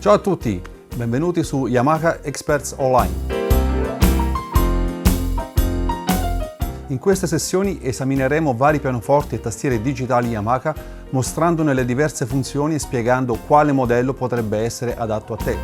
Ciao a tutti, benvenuti su Yamaha Experts Online. In queste sessioni esamineremo vari pianoforti e tastiere digitali Yamaha, mostrandone le diverse funzioni e spiegando quale modello potrebbe essere adatto a te.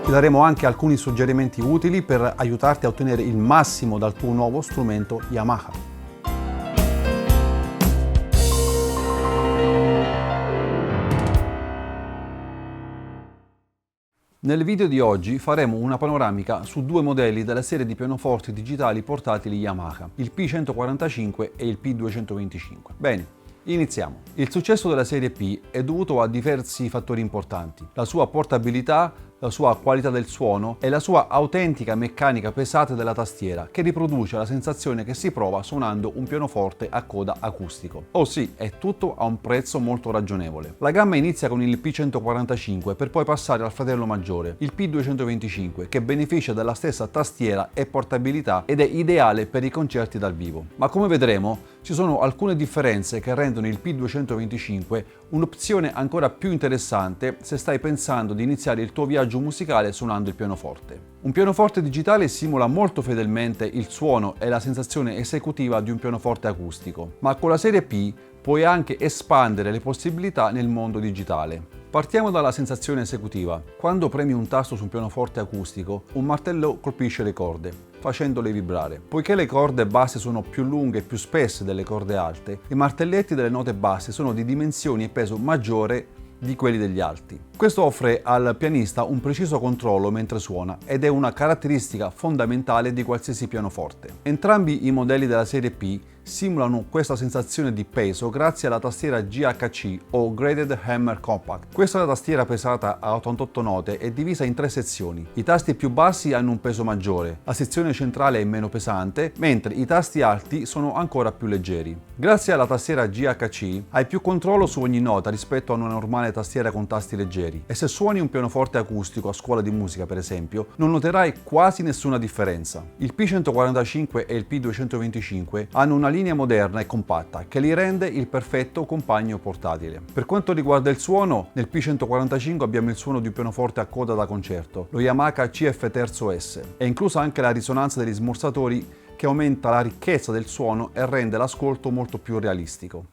Ti daremo anche alcuni suggerimenti utili per aiutarti a ottenere il massimo dal tuo nuovo strumento Yamaha. Nel video di oggi faremo una panoramica su due modelli della serie di pianoforti digitali portatili Yamaha, il P145 e il P225. Bene, iniziamo. Il successo della serie P è dovuto a diversi fattori importanti: la sua portabilità, la sua qualità del suono e la sua autentica meccanica pesata della tastiera, che riproduce la sensazione che si prova suonando un pianoforte a coda acustico. Oh sì, è tutto a un prezzo molto ragionevole. La gamma inizia con il P145 per poi passare al fratello maggiore, il P225, che beneficia della stessa tastiera e portabilità ed è ideale per i concerti dal vivo. Ma come vedremo, ci sono alcune differenze che rendono il P225 un'opzione ancora più interessante se stai pensando di iniziare il tuo viaggio musicale suonando il pianoforte. Un pianoforte digitale simula molto fedelmente il suono e la sensazione esecutiva di un pianoforte acustico, ma con la serie P puoi anche espandere le possibilità nel mondo digitale. Partiamo dalla sensazione esecutiva. Quando premi un tasto su un pianoforte acustico, un martello colpisce le corde, facendole vibrare. Poiché le corde basse sono più lunghe e più spesse delle corde alte, i martelletti delle note basse sono di dimensioni e peso maggiore di quelli degli alti. Questo offre al pianista un preciso controllo mentre suona ed è una caratteristica fondamentale di qualsiasi pianoforte. Entrambi i modelli della serie P simulano questa sensazione di peso grazie alla tastiera GHC o Graded Hammer Compact. Questa tastiera pesata a 88 note è divisa in tre sezioni. I tasti più bassi hanno un peso maggiore, la sezione centrale è meno pesante, mentre i tasti alti sono ancora più leggeri. Grazie alla tastiera GHC hai più controllo su ogni nota rispetto a una normale tastiera con tasti leggeri, e se suoni un pianoforte acustico a scuola di musica, per esempio, non noterai quasi nessuna differenza. Il P145 e il P225 hanno una linea moderna e compatta che li rende il perfetto compagno portatile. Per quanto riguarda il suono, nel P145 abbiamo il suono di un pianoforte a coda da concerto, lo Yamaha CF3S. È inclusa anche la risonanza degli smorzatori, che aumenta la ricchezza del suono e rende l'ascolto molto più realistico.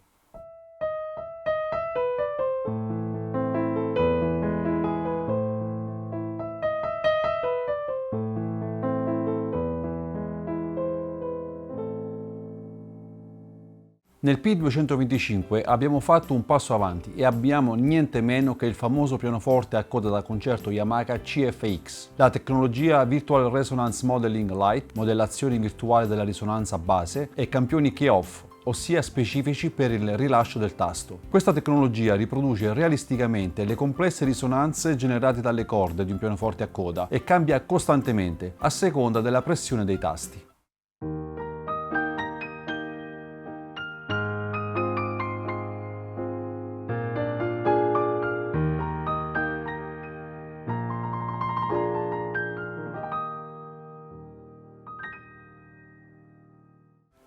Nel P225 abbiamo fatto un passo avanti e abbiamo niente meno che il famoso pianoforte a coda da concerto Yamaha CFX. La tecnologia Virtual Resonance Modeling Lite, modellazione virtuale della risonanza base, e campioni key-off, ossia specifici per il rilascio del tasto. Questa tecnologia riproduce realisticamente le complesse risonanze generate dalle corde di un pianoforte a coda e cambia costantemente a seconda della pressione dei tasti.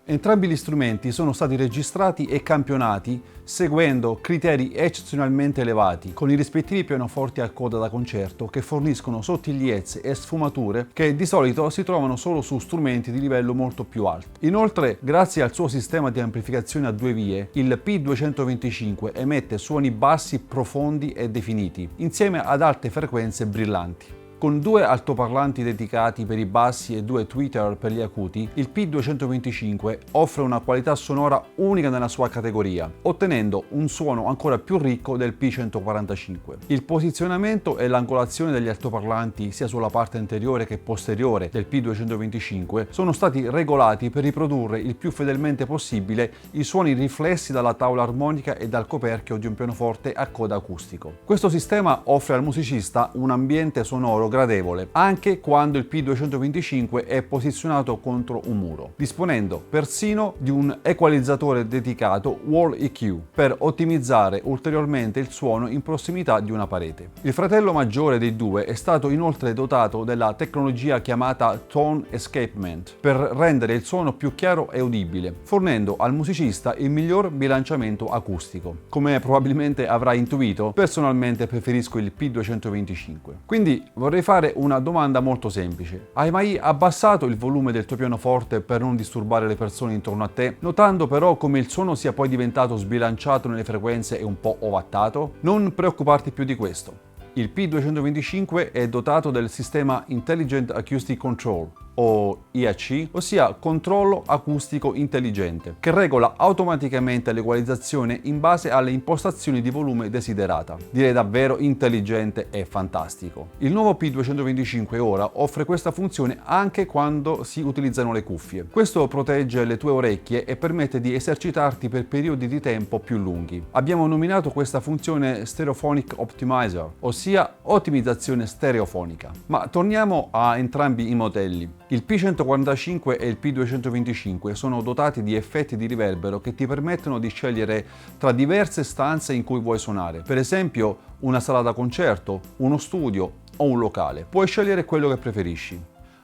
Entrambi gli strumenti sono stati registrati e campionati seguendo criteri eccezionalmente elevati, con i rispettivi pianoforti a coda da concerto che forniscono sottigliezze e sfumature che di solito si trovano solo su strumenti di livello molto più alto. Inoltre, grazie al suo sistema di amplificazione a due vie, il P225 emette suoni bassi profondi e definiti, insieme ad alte frequenze brillanti. Con due altoparlanti dedicati per i bassi e due tweeter per gli acuti, il P225 offre una qualità sonora unica nella sua categoria, ottenendo un suono ancora più ricco del P145. Il posizionamento e l'angolazione degli altoparlanti, sia sulla parte anteriore che posteriore del P225, sono stati regolati per riprodurre il più fedelmente possibile i suoni riflessi dalla tavola armonica e dal coperchio di un pianoforte a coda acustico. Questo sistema offre al musicista un ambiente sonoro lavoro gradevole, anche quando il P225 è posizionato contro un muro, disponendo persino di un equalizzatore dedicato Wall EQ per ottimizzare ulteriormente il suono in prossimità di una parete. Il fratello maggiore dei due è stato inoltre dotato della tecnologia chiamata Tone Escapement per rendere il suono più chiaro e udibile, fornendo al musicista il miglior bilanciamento acustico. Come probabilmente avrai intuito, personalmente preferisco il P225. Quindi vorrei fare una domanda molto semplice. Hai mai abbassato il volume del tuo pianoforte per non disturbare le persone intorno a te, notando però come il suono sia poi diventato sbilanciato nelle frequenze e un po' ovattato? Non preoccuparti più di questo. Il P225 è dotato del sistema Intelligent Acoustic Control, o IAC, ossia controllo acustico intelligente, che regola automaticamente l'equalizzazione in base alle impostazioni di volume desiderata. Direi davvero intelligente e fantastico. Il nuovo P225 ora offre questa funzione anche quando si utilizzano le cuffie. Questo protegge le tue orecchie e permette di esercitarti per periodi di tempo più lunghi. Abbiamo nominato questa funzione Stereophonic Optimizer, ossia ottimizzazione stereofonica. Ma torniamo a entrambi i modelli. Il P145 e il P225 sono dotati di effetti di riverbero che ti permettono di scegliere tra diverse stanze in cui vuoi suonare, per esempio una sala da concerto, uno studio o un locale. Puoi scegliere quello che preferisci.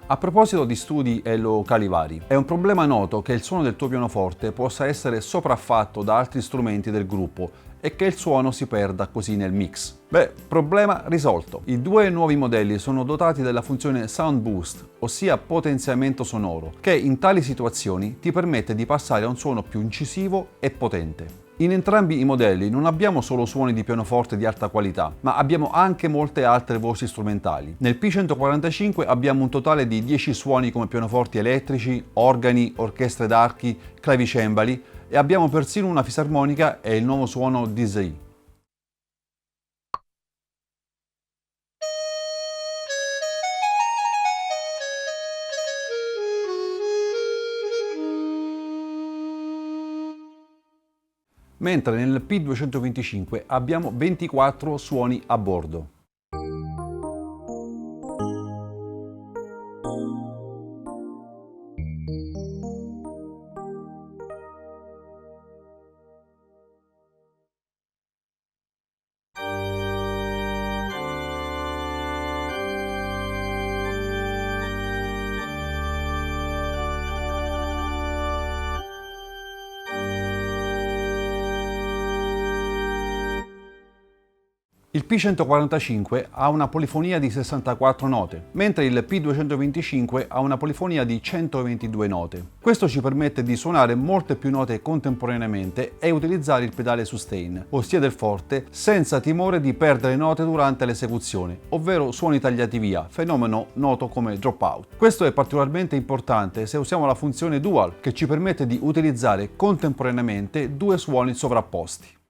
A proposito di studi e locali vari, è un problema noto che il suono del tuo pianoforte possa essere sopraffatto da altri strumenti del gruppo e che il suono si perda così nel mix. Beh, problema risolto. I due nuovi modelli sono dotati della funzione Sound Boost, ossia potenziamento sonoro, che in tali situazioni ti permette di passare a un suono più incisivo e potente. In entrambi i modelli non abbiamo solo suoni di pianoforte di alta qualità, ma abbiamo anche molte altre voci strumentali. Nel P145 abbiamo un totale di 10 suoni come pianoforti elettrici, organi, orchestre d'archi, clavicembali e abbiamo persino una fisarmonica e il nuovo suono Dizzy. Mentre nel P225 abbiamo 24 suoni a bordo. Il P145 ha una polifonia di 64 note, mentre il P225 ha una polifonia di 122 note. Questo ci permette di suonare molte più note contemporaneamente e utilizzare il pedale sustain, ossia del forte, senza timore di perdere note durante l'esecuzione, ovvero suoni tagliati via, fenomeno noto come dropout. Questo è particolarmente importante se usiamo la funzione dual, che ci permette di utilizzare contemporaneamente due suoni sovrapposti.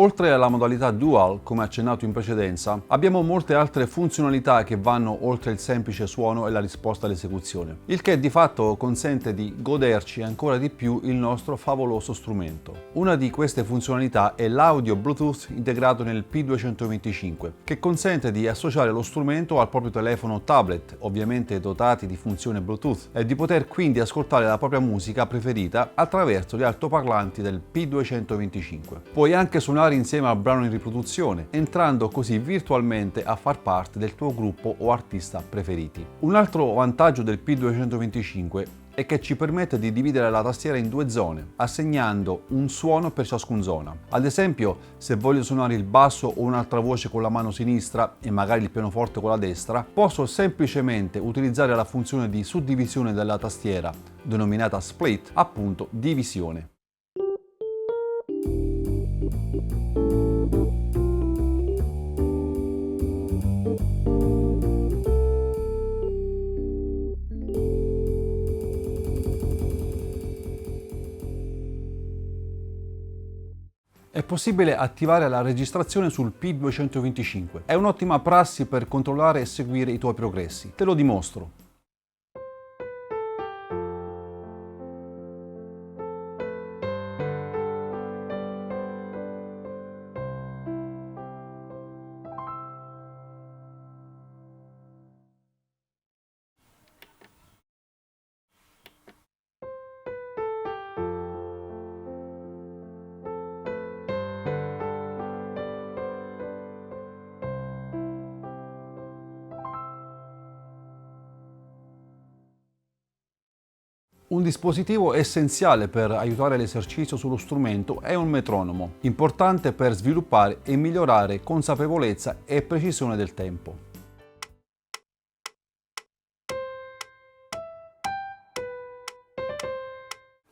Oltre alla modalità dual, come accennato in precedenza, abbiamo molte altre funzionalità che vanno oltre il semplice suono e la risposta all'esecuzione, il che di fatto consente di goderci ancora di più il nostro favoloso strumento. Una di queste funzionalità è l'audio Bluetooth integrato nel P225, che consente di associare lo strumento al proprio telefono o tablet, ovviamente dotati di funzione Bluetooth, e di poter quindi ascoltare la propria musica preferita attraverso gli altoparlanti del P225. Puoi anche suonare insieme al brano in riproduzione, entrando così virtualmente a far parte del tuo gruppo o artista preferiti. Un altro vantaggio del P225 è che ci permette di dividere la tastiera in due zone, assegnando un suono per ciascun zona. Ad esempio, se voglio suonare il basso o un'altra voce con la mano sinistra e magari il pianoforte con la destra, posso semplicemente utilizzare la funzione di suddivisione della tastiera, denominata split, appunto divisione. È possibile attivare la registrazione sul P225. È un'ottima prassi per controllare e seguire i tuoi progressi. Te lo dimostro. Un dispositivo essenziale per aiutare l'esercizio sullo strumento è un metronomo, importante per sviluppare e migliorare consapevolezza e precisione del tempo.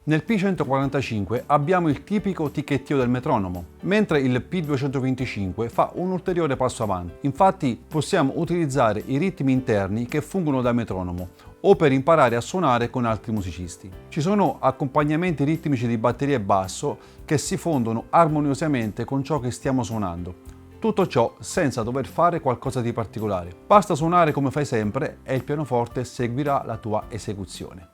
Nel P145 abbiamo il tipico ticchettio del metronomo, mentre il P225 fa un ulteriore passo avanti. Infatti possiamo utilizzare i ritmi interni che fungono da metronomo o per imparare a suonare con altri musicisti. Ci sono accompagnamenti ritmici di batteria e basso che si fondono armoniosamente con ciò che stiamo suonando. Tutto ciò senza dover fare qualcosa di particolare. Basta suonare come fai sempre e il pianoforte seguirà la tua esecuzione.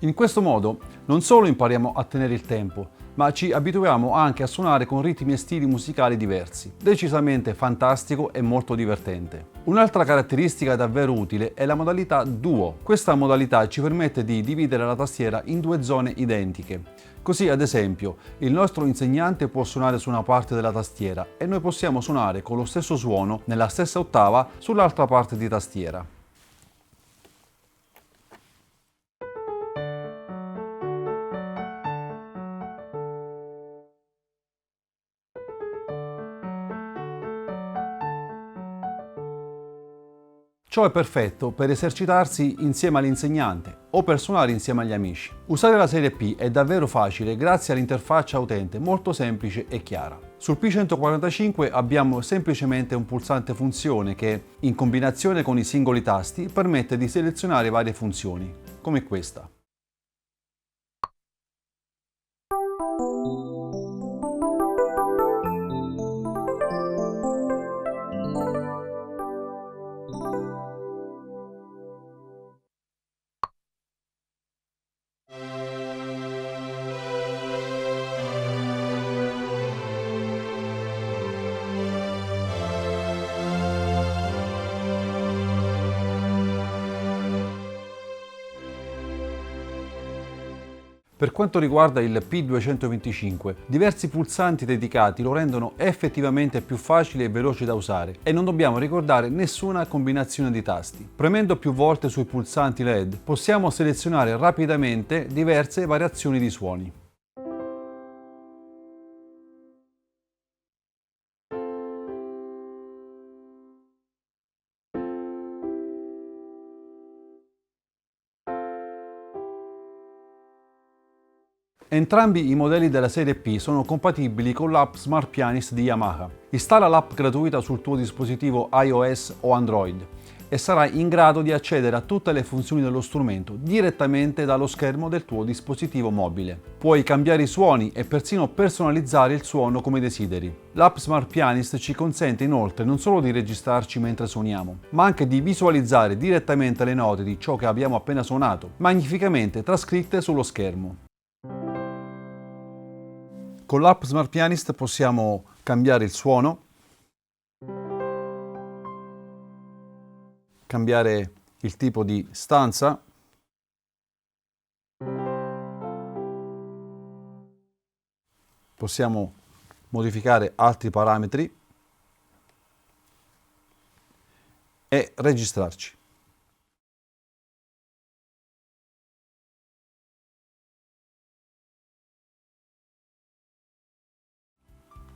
In questo modo non solo impariamo a tenere il tempo, ma ci abituiamo anche a suonare con ritmi e stili musicali diversi. Decisamente fantastico e molto divertente. Un'altra caratteristica davvero utile è la modalità Duo. Questa modalità ci permette di dividere la tastiera in due zone identiche. Così, ad esempio, il nostro insegnante può suonare su una parte della tastiera e noi possiamo suonare con lo stesso suono, nella stessa ottava, sull'altra parte di tastiera. Ciò è perfetto per esercitarsi insieme all'insegnante o per suonare insieme agli amici. Usare la serie P è davvero facile grazie all'interfaccia utente molto semplice e chiara. Sul P145 abbiamo semplicemente un pulsante funzione che, in combinazione con i singoli tasti, permette di selezionare varie funzioni, come questa. Per quanto riguarda il P225, diversi pulsanti dedicati lo rendono effettivamente più facile e veloce da usare e non dobbiamo ricordare nessuna combinazione di tasti. Premendo più volte sui pulsanti LED possiamo selezionare rapidamente diverse variazioni di suoni. Entrambi i modelli della serie P sono compatibili con l'app Smart Pianist di Yamaha. Installa l'app gratuita sul tuo dispositivo iOS o Android e sarai in grado di accedere a tutte le funzioni dello strumento direttamente dallo schermo del tuo dispositivo mobile. Puoi cambiare i suoni e persino personalizzare il suono come desideri. L'app Smart Pianist ci consente inoltre non solo di registrarci mentre suoniamo, ma anche di visualizzare direttamente le note di ciò che abbiamo appena suonato, magnificamente trascritte sullo schermo. Con l'app Smart Pianist possiamo cambiare il suono, cambiare il tipo di stanza, possiamo modificare altri parametri e registrarci.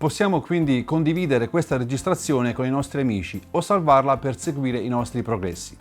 Possiamo quindi condividere questa registrazione con i nostri amici o salvarla per seguire i nostri progressi.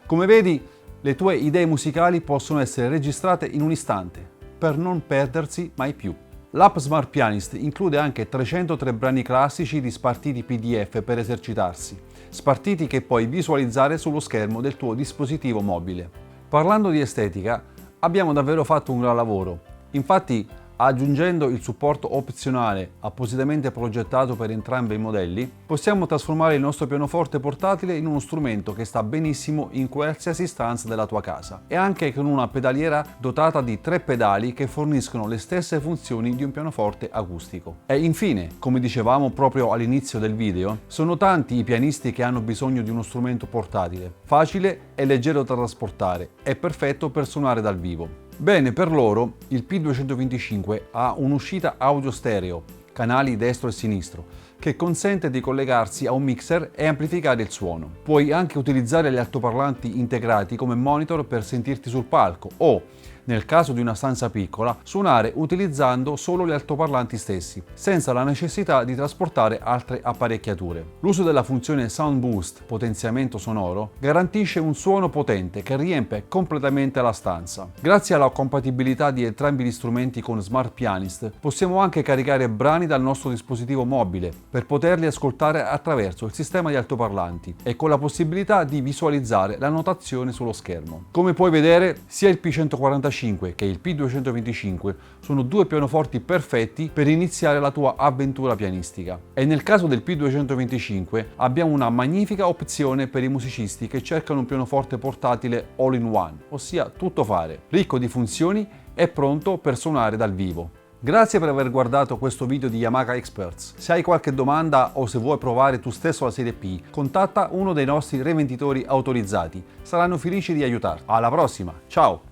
Come vedi, le tue idee musicali possono essere registrate in un istante, per non perdersi mai più. L'app Smart Pianist include anche 303 brani classici di spartiti PDF per esercitarsi, spartiti che puoi visualizzare sullo schermo del tuo dispositivo mobile. Parlando di estetica, abbiamo davvero fatto un gran lavoro. Infatti, aggiungendo il supporto opzionale appositamente progettato per entrambi i modelli, possiamo trasformare il nostro pianoforte portatile in uno strumento che sta benissimo in qualsiasi stanza della tua casa e anche con una pedaliera dotata di 3 pedali che forniscono le stesse funzioni di un pianoforte acustico. E infine, come dicevamo proprio all'inizio del video, sono tanti i pianisti che hanno bisogno di uno strumento portatile, facile e leggero da trasportare e perfetto per suonare dal vivo. Bene, per loro il P225 ha un'uscita audio stereo, canali destro e sinistro, che consente di collegarsi a un mixer e amplificare il suono. Puoi anche utilizzare gli altoparlanti integrati come monitor per sentirti sul palco o, nel caso di una stanza piccola, suonare utilizzando solo gli altoparlanti stessi, senza la necessità di trasportare altre apparecchiature. L'uso della funzione Sound Boost, potenziamento sonoro, garantisce un suono potente che riempie completamente la stanza. Grazie alla compatibilità di entrambi gli strumenti con Smart Pianist, possiamo anche caricare brani dal nostro dispositivo mobile per poterli ascoltare attraverso il sistema di altoparlanti e con la possibilità di visualizzare la notazione sullo schermo. Come puoi vedere, sia il P145 che il P225 sono due pianoforti perfetti per iniziare la tua avventura pianistica. E nel caso del P225 abbiamo una magnifica opzione per i musicisti che cercano un pianoforte portatile all-in-one, ossia tutto fare, ricco di funzioni e pronto per suonare dal vivo. Grazie per aver guardato questo video di Yamaha Experts. Se hai qualche domanda o se vuoi provare tu stesso la serie P, contatta uno dei nostri revenditori autorizzati. Saranno felici di aiutarti. Alla prossima, ciao!